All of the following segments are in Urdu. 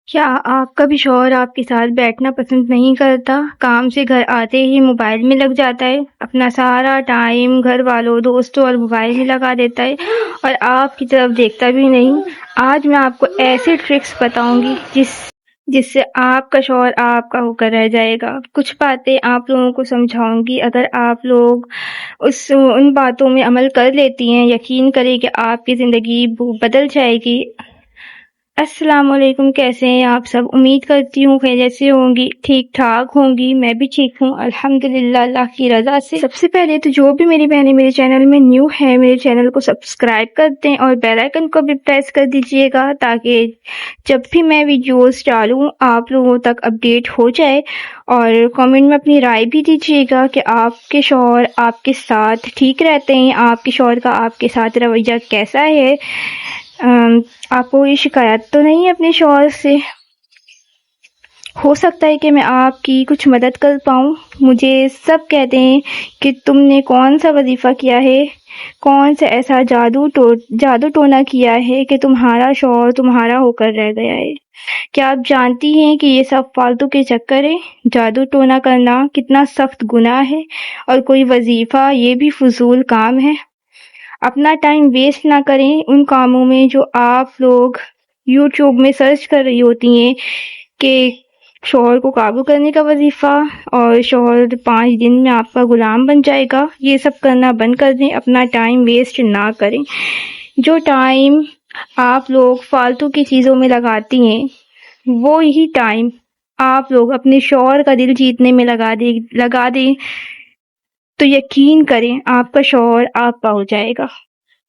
کیا آپ کا بھی شوہر آپ کے ساتھ بیٹھنا پسند نہیں کرتا؟ کام سے گھر آتے ہی موبائل میں لگ جاتا ہے، اپنا سارا ٹائم گھر والوں، دوستوں اور موبائل میں لگا دیتا ہے اور آپ کی طرف دیکھتا بھی نہیں۔ آج میں آپ کو ایسی ٹرکس بتاؤں گی جس سے آپ کا شوہر آپ کا ہو کر رہ جائے گا۔ کچھ باتیں آپ لوگوں کو سمجھاؤں گی، اگر آپ لوگ ان باتوں میں عمل کر لیتی ہیں، یقین کریں کہ آپ کی زندگی بدل جائے گی۔ السلام علیکم، کیسے ہیں آپ سب؟ امید کرتی ہوں خیریت سے ہوں گی، ٹھیک ٹھاک ہوں گی۔ میں بھی ٹھیک ہوں الحمدللہ، اللہ کی رضا سے۔ سب سے پہلے تو جو بھی میری بہنیں میرے چینل میں نیو ہے، میرے چینل کو سبسکرائب کر دیں اور بیل آئیکن کو بھی پریس کر دیجیے گا تاکہ جب بھی میں ویڈیوز ڈالوں آپ لوگوں تک اپڈیٹ ہو جائے۔ اور کامنٹ میں اپنی رائے بھی دیجیے گا کہ آپ کے شوہر آپ کے ساتھ ٹھیک رہتے ہیں، آپ کے شوہر کا آپ کے ساتھ رویہ کیسا ہے، آپ کو یہ شکایت تو نہیں ہے اپنے شوہر سے؟ ہو سکتا ہے کہ میں آپ کی کچھ مدد کر پاؤں۔ مجھے سب کہتے ہیں کہ تم نے کون سا وظیفہ کیا ہے، کون سا ایسا جادو ٹونا کیا ہے کہ تمہارا شوہر تمہارا ہو کر رہ گیا ہے۔ کیا آپ جانتی ہیں کہ یہ سب فالتو کے چکر ہے؟ جادو ٹونا کرنا کتنا سخت گناہ ہے، اور کوئی وظیفہ یہ بھی فضول کام ہے۔ اپنا ٹائم ویسٹ نہ کریں ان کاموں میں جو آپ لوگ یوٹیوب میں سرچ کر رہی ہوتی ہیں کہ شوہر کو قابو کرنے کا وظیفہ اور شوہر 5 دن میں آپ کا غلام بن جائے گا۔ یہ سب کرنا بند کر دیں، اپنا ٹائم ویسٹ نہ کریں۔ جو ٹائم آپ لوگ فالتو کی چیزوں میں لگاتی ہیں، وہ یہی ٹائم آپ لوگ اپنے شوہر کا دل جیتنے میں لگا دیں تو یقین کریں آپ کا شوہر آپ کا ہو جائے گا۔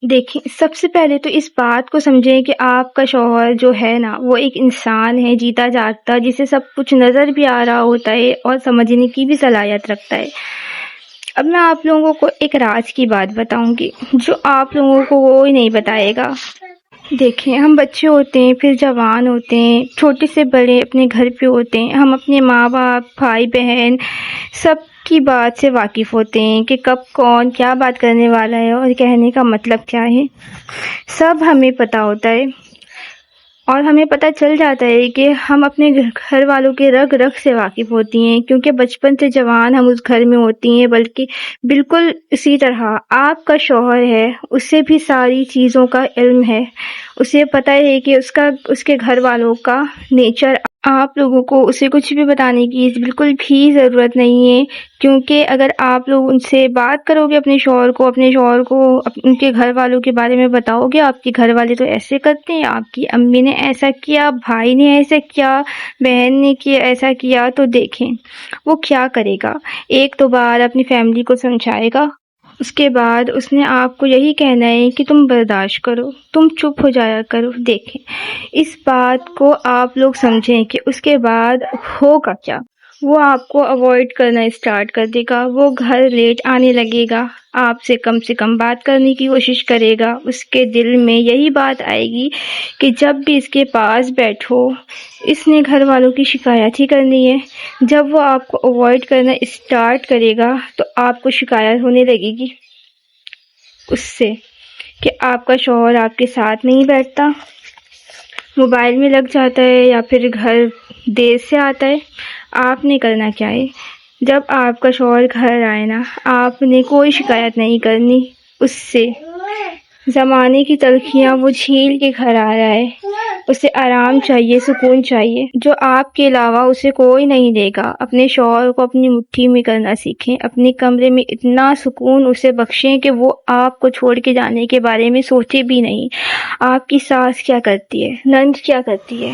دیکھیں، سب سے پہلے تو اس بات کو سمجھیں کہ آپ کا شوہر جو ہے نا، وہ ایک انسان ہے جیتا جاگتا، جسے سب کچھ نظر بھی آ رہا ہوتا ہے اور سمجھنے کی بھی صلاحیت رکھتا ہے۔ اب میں آپ لوگوں کو ایک راز کی بات بتاؤں گی جو آپ لوگوں کو کوئی نہیں بتائے گا۔ دیکھیں، ہم بچے ہوتے ہیں، پھر جوان ہوتے ہیں، چھوٹے سے بڑے اپنے گھر پہ ہوتے ہیں، ہم اپنے ماں باپ، بھائی بہن سب کی بات سے واقف ہوتے ہیں کہ کب کون کیا بات کرنے والا ہے اور کہنے کا مطلب کیا ہے، سب ہمیں پتہ ہوتا ہے۔ اور ہمیں پتہ چل جاتا ہے کہ ہم اپنے گھر والوں کے رگ رگ سے واقف ہوتی ہیں، کیونکہ بچپن سے جوان ہم اس گھر میں ہوتی ہیں۔ بلکہ بالکل اسی طرح آپ کا شوہر ہے، اسے بھی ساری چیزوں کا علم ہے، اسے پتہ ہے کہ اس کے گھر والوں کا نیچر۔ آپ لوگوں کو اسے کچھ بھی بتانے کی بالکل بھی ضرورت نہیں ہے، کیونکہ اگر آپ لوگ ان سے بات کرو گے اپنے شوہر کو ان کے گھر والوں کے بارے میں بتاؤ گے، آپ کے گھر والے تو ایسے کرتے ہیں، آپ کی امی نے ایسا کیا، بھائی نے ایسا کیا، بہن نے ایسا کیا، تو دیکھیں وہ کیا کرے گا۔ ایک دو بار اپنی فیملی کو سمجھائے گا، اس کے بعد اس نے آپ کو یہی کہنا ہے کہ تم برداشت کرو، تم چپ ہو جایا کرو۔ دیکھیں، اس بات کو آپ لوگ سمجھیں کہ اس کے بعد ہوگا کیا۔ وہ آپ کو اوائڈ کرنا اسٹارٹ کر دے گا، وہ گھر لیٹ آنے لگے گا، آپ سے کم بات کرنے کی کوشش کرے گا۔ اس کے دل میں یہی بات آئے گی کہ جب بھی اس کے پاس بیٹھو اس نے گھر والوں کی شکایت ہی کرنی ہے۔ جب وہ آپ کو اوائڈ کرنا اسٹارٹ کرے گا تو آپ کو شکایت ہونے لگے گی اس سے کہ آپ کا شوہر آپ کے ساتھ نہیں بیٹھتا، موبائل میں لگ جاتا ہے یا پھر گھر دیر سے آتا ہے۔ آپ نے کرنا کیا ہے، جب آپ کا شوہر گھر آئے نا، آپ نے کوئی شکایت نہیں کرنی اس سے۔ زمانے کی تلخیاں وہ جھیل کے گھر آ رہا ہے، اسے آرام چاہیے، سکون چاہیے، جو آپ کے علاوہ اسے کوئی نہیں دے گا۔ اپنے شوہر کو اپنی مٹھی میں کرنا سیکھیں، اپنے کمرے میں اتنا سکون اسے بخشیں کہ وہ آپ کو چھوڑ کے جانے کے بارے میں سوچے بھی نہیں۔ آپ کی ساس کیا کرتی ہے، نند کیا کرتی ہے،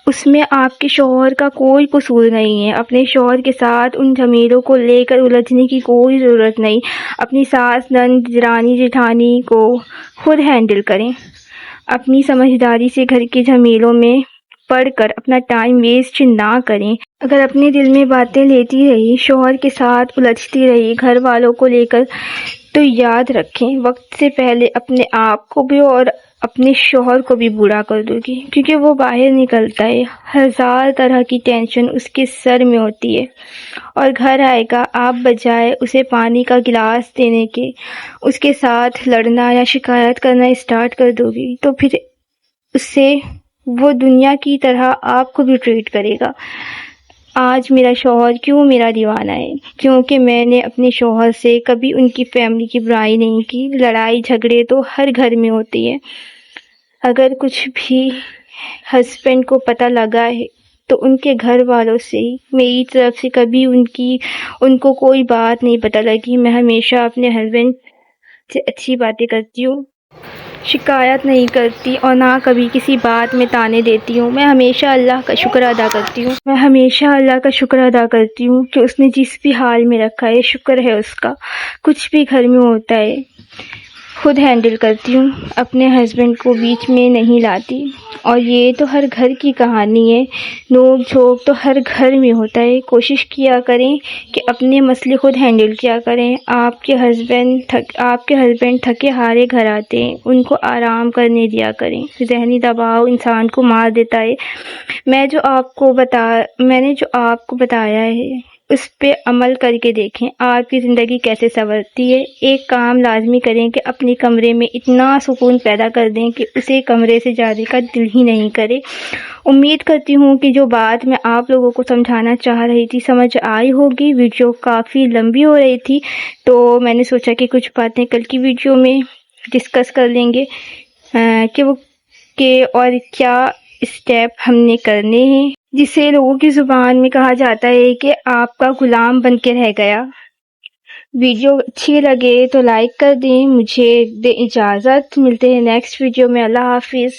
اس میں آپ کے شوہر کا کوئی قصور نہیں ہے۔ اپنے شوہر کے ساتھ ان جھمیلوں کو لے کر الجھنے کی کوئی ضرورت نہیں۔ اپنی ساس، نند، درانی جیٹھانی کو خود ہینڈل کریں۔ اپنی سمجھداری سے گھر کے جھمیلوں میں پڑھ کر اپنا ٹائم ویسٹ نہ کریں۔ اگر اپنے دل میں باتیں لیتی رہی، شوہر کے ساتھ الجھتی رہی گھر والوں کو لے کر، تو یاد رکھیں وقت سے پہلے اپنے آپ کو بھی اور اپنے شوہر کو بھی بوڑھا کر دو گی، کیونکہ وہ باہر نکلتا ہے، 1000 طرح کی ٹینشن اس کے سر میں ہوتی ہے، اور گھر آئے گا، آپ بجائے اسے پانی کا گلاس دینے کے اس کے ساتھ لڑنا یا شکایت کرنا اسٹارٹ کر دو گی، تو پھر اس سے وہ دنیا کی طرح آپ کو بھی ٹریٹ کرے گا۔ آج میرا شوہر کیوں میرا دیوانہ ہے؟ کیونکہ میں نے اپنے شوہر سے کبھی ان کی فیملی کی برائی نہیں کی۔ لڑائی جھگڑے تو ہر گھر میں ہوتی ہے، اگر کچھ بھی ہسبینڈ کو پتہ لگا ہے تو ان کے گھر والوں سے ہی، میری طرف سے کبھی ان کو کوئی بات نہیں پتہ لگی۔ میں ہمیشہ اپنے ہسبینڈ سے اچھی باتیں کرتی ہوں، شکایت نہیں کرتی اور نہ کبھی کسی بات میں تانے دیتی ہوں۔ میں ہمیشہ اللہ کا شکر ادا کرتی ہوں کہ اس نے جس بھی حال میں رکھا ہے، شکر ہے اس کا۔ کچھ بھی گھر میں ہوتا ہے خود ہینڈل کرتی ہوں، اپنے ہسبینڈ کو بیچ میں نہیں لاتی۔ اور یہ تو ہر گھر کی کہانی ہے، نوک جھوک تو ہر گھر میں ہوتا ہے۔ کوشش کیا کریں کہ اپنے مسئلے خود ہینڈل کیا کریں۔ آپ کے ہسبینڈ تھکے ہارے گھر آتے ہیں، ان کو آرام کرنے دیا کریں۔ ذہنی دباؤ انسان کو مار دیتا ہے۔ میں نے جو آپ کو بتایا ہے اس پہ عمل کر کے دیکھیں، آپ کی زندگی کیسے سنورتی ہے۔ ایک کام لازمی کریں کہ اپنے کمرے میں اتنا سکون پیدا کر دیں کہ اسے کمرے سے جانے کا دل ہی نہیں کرے۔ امید کرتی ہوں کہ جو بات میں آپ لوگوں کو سمجھانا چاہ رہی تھی سمجھ آئی ہوگی۔ ویڈیو کافی لمبی ہو رہی تھی تو میں نے سوچا کہ کچھ باتیں کل کی ویڈیو میں ڈسکس کر لیں گے اور کیا اسٹیپ ہم نے کرنے ہیں، جسے لوگوں کی زبان میں کہا جاتا ہے کہ آپ کا غلام بن کے رہ گیا۔ ویڈیو اچھی لگے تو لائک کر دیں۔ مجھے دیں اجازت، ملتے ہیں نیکسٹ ویڈیو میں۔ اللہ حافظ۔